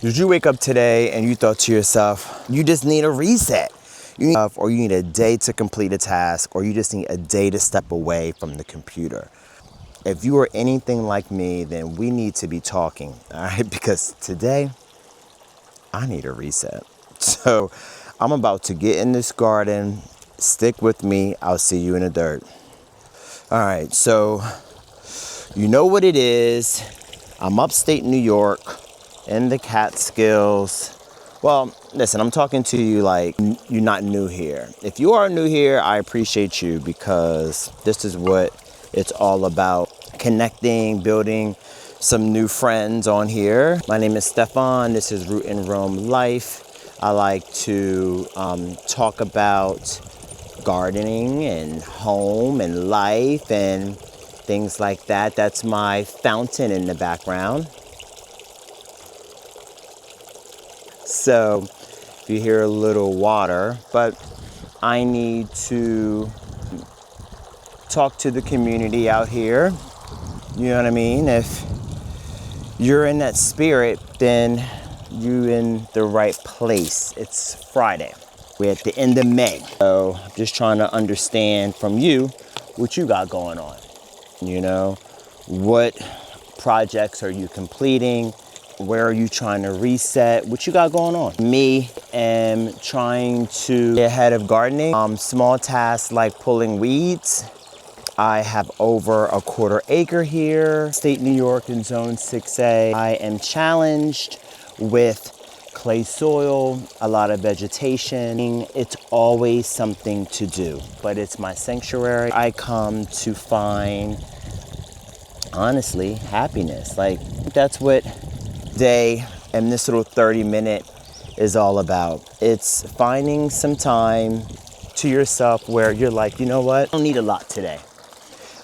Did you wake up today and you thought to yourself, you just need a reset? Or you need a day to complete a task, or you just need a day to step away from the computer. If you are anything like me, then we need to be talking, all right? Because today, I need a reset. So I'm about to get in this garden. Stick with me. I'll see you in the dirt. All right, so you know what it is. I'm upstate New York in the Catskills. Well, listen, I'm talking to you like you're not new here. If you are new here, I appreciate you, because this is what it's all about. Connecting, building some new friends on here. My name is Stephon. This is Root and Roam Life. I like to talk about gardening and home and life and things like that. That's my fountain in the background. So if you hear a little water, but I need to talk to the community out here. You know what I mean? If you're in that spirit, then you're in the right place. It's Friday. We're at the end of May. So I'm just trying to understand from you what you got going on. You know, what projects are you completing? Where are you trying to reset? What you got going on? Me am trying to get ahead of gardening. Small tasks like pulling weeds. I have over a 1/4 acre here, state New York in zone 6A. I am challenged with clay soil, a lot of vegetation. It's always something to do, but it's my sanctuary. I come to find, honestly, happiness. Like, that's what day and this little 30-minute is all about. It's finding some time to yourself where you're like, you know what? I don't need a lot today.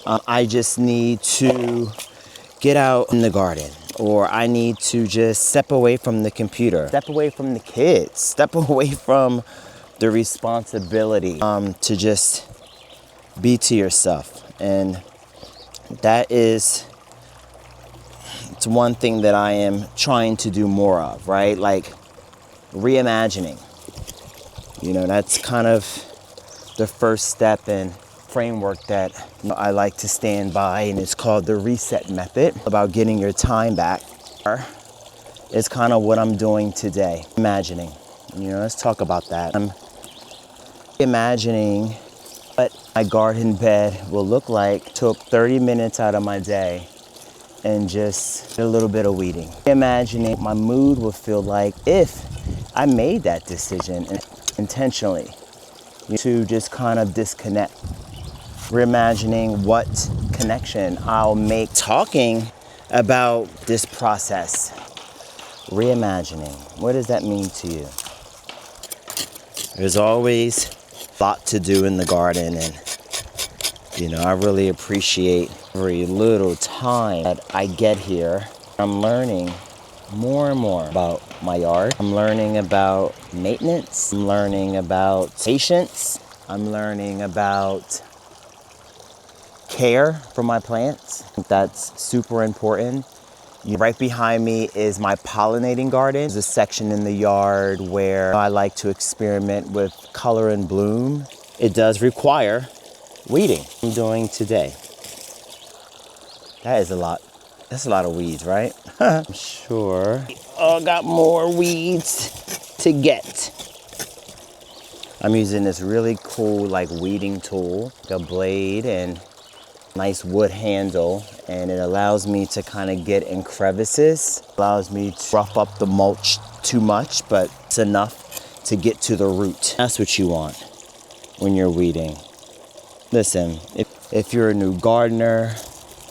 I just need to get out in the garden, or I need to just step away from the computer, step away from the kids, step away from the responsibility to just be to yourself. And that is, it's one thing that I am trying to do more of, right? Like reimagining. You know, that's kind of the first step in framework that I like to stand by, and it's called the reset method, about getting your time back. It's kind of what I'm doing today, imagining. You know, let's talk about that. I'm imagining what my garden bed will look like. Took 30 minutes out of my day and just a little bit of weeding. Imagining my mood would feel like if I made that decision intentionally to just kind of disconnect. Reimagining what connection I'll make. Talking about this process. Reimagining. What does that mean to you? There's always a lot to do in the garden, and you know, I really appreciate every little time that I get here. I'm learning more and more about my yard. I'm learning about maintenance. I'm learning about patience. I'm learning about care for my plants. That's super important. Right behind me is my pollinating garden. There's a section in the yard where I like to experiment with color and bloom. It does require weeding. I'm doing today. That is a lot. That's a lot of weeds, right? I'm sure. Oh, got more weeds to get. I'm using this really cool like weeding tool, a blade and nice wood handle, and it allows me to kind of get in crevices, allows me to rough up the mulch too much, but it's enough to get to the root. That's what you want when you're weeding. Listen, if you're a new gardener,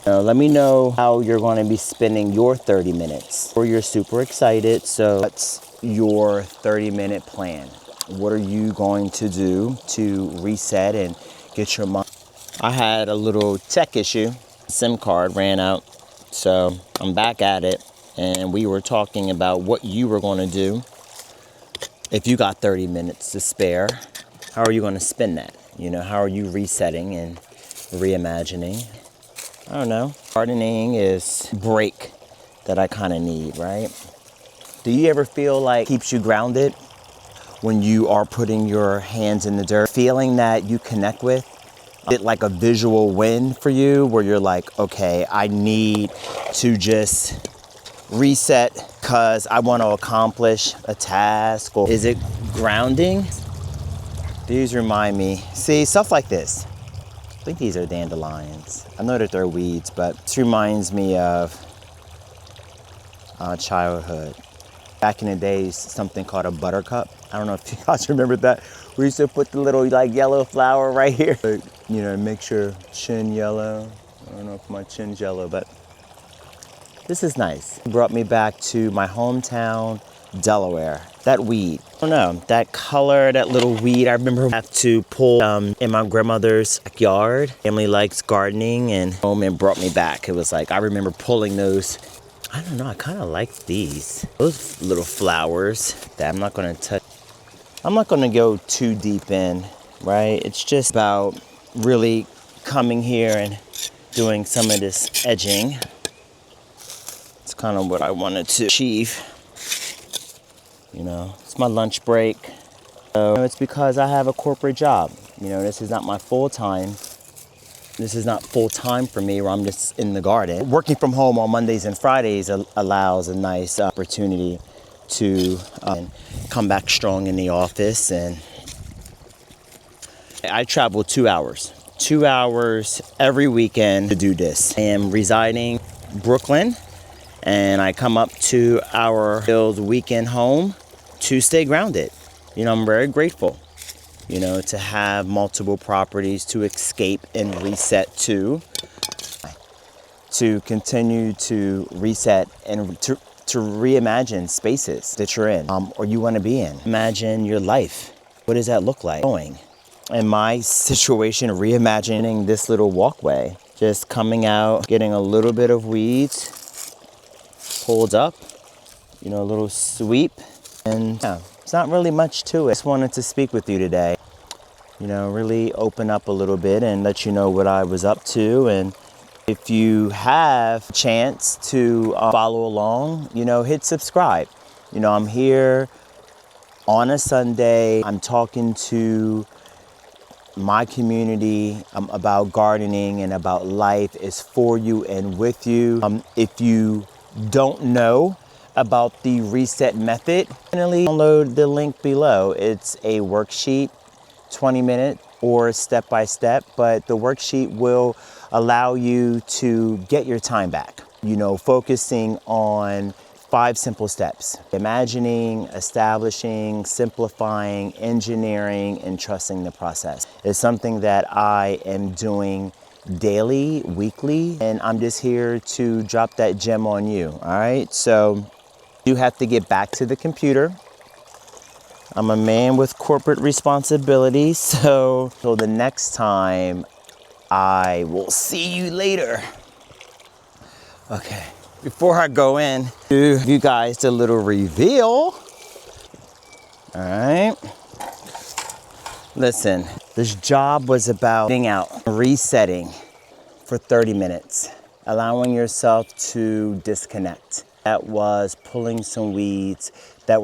let me know how you're going to be spending your 30 minutes, or you're super excited. So what's your 30-minute plan? What are you going to do to reset and get your mind? I had a little tech issue. SIM card ran out, so I'm back at it. And we were talking about what you were going to do if you got 30 minutes to spare. How are you going to spend that? You know, how are you resetting and reimagining? I don't know. Gardening is break that I kind of need, right? Do you ever feel like it keeps you grounded when you are putting your hands in the dirt? Feeling that you connect with? Is it like a visual win for you where you're like, okay, I need to just reset because I want to accomplish a task? Or is it grounding? These remind me, see, stuff like this. I think these are dandelions. I know that they're weeds, but this reminds me of childhood. Back in the days, something called a buttercup. I don't know if you guys remember that. We used to put the little like yellow flower right here. But, you know, makes your chin yellow. I don't know if my chin's yellow, but this is nice. It brought me back to my hometown, Delaware. That weed, I don't know, that color, that little weed. I remember I have to pull in my grandmother's backyard. Family likes gardening and home and brought me back. It was like, I remember pulling those. I don't know, I kind of like these. Those little flowers that I'm not gonna touch. I'm not gonna go too deep in, right? It's just about really coming here and doing some of this edging. It's kind of what I wanted to achieve. You know, it's my lunch break. So it's because I have a corporate job. You know, this is not my full-time. This is not full-time for me where I'm just in the garden. Working from home on Mondays and Fridays allows a nice opportunity to come back strong in the office. And I travel 2 hours. 2 hours every weekend to do this. I am residing in Brooklyn, and I come up to our weekend home to stay grounded. You know, I'm very grateful, you know, to have multiple properties to escape and reset to continue to reset and to reimagine spaces that you're in or you want to be in. Imagine your life. What does that look like? Going. In my situation, reimagining this little walkway, just coming out, getting a little bit of weeds pulled up, you know, a little sweep, and yeah, it's not really much to it. I just wanted to speak with you today, you know, really open up a little bit and let you know what I was up to. And if you have a chance to follow along, you know, hit subscribe. You know, I'm here on a Sunday. I'm talking to my community about gardening and about life. Is for you and with you. If you don't know about the reset method, definitely download the link below. It's a worksheet, 20-minute or step-by-step, but the worksheet will allow you to get your time back, you know, focusing on 5 simple steps: imagining, establishing, simplifying, engineering, and trusting the process. It's something that I am doing daily, weekly, and I'm just here to drop that gem on you. All right, so you have to get back to the computer. I'm a man with corporate responsibilities, so the next time, I will see you later. Okay, before I go in, do you guys a little reveal. All right. Listen, this job was about getting out, resetting for 30 minutes, allowing yourself to disconnect. That was pulling some weeds that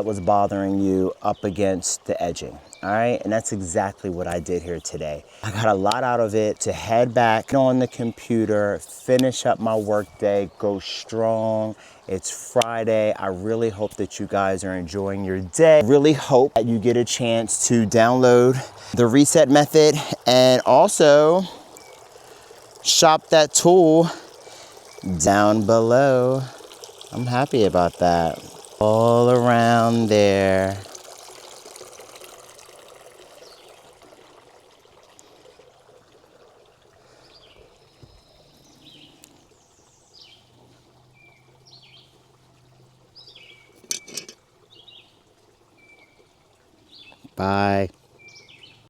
was bothering you up against the edging. All right, and that's exactly what I did here today. I got a lot out of it to head back on the computer, finish up my workday, go strong. It's Friday. I really hope that you guys are enjoying your day. Really hope that you get a chance to download the reset method and also shop that tool down below. I'm happy about that. All around there. Bye.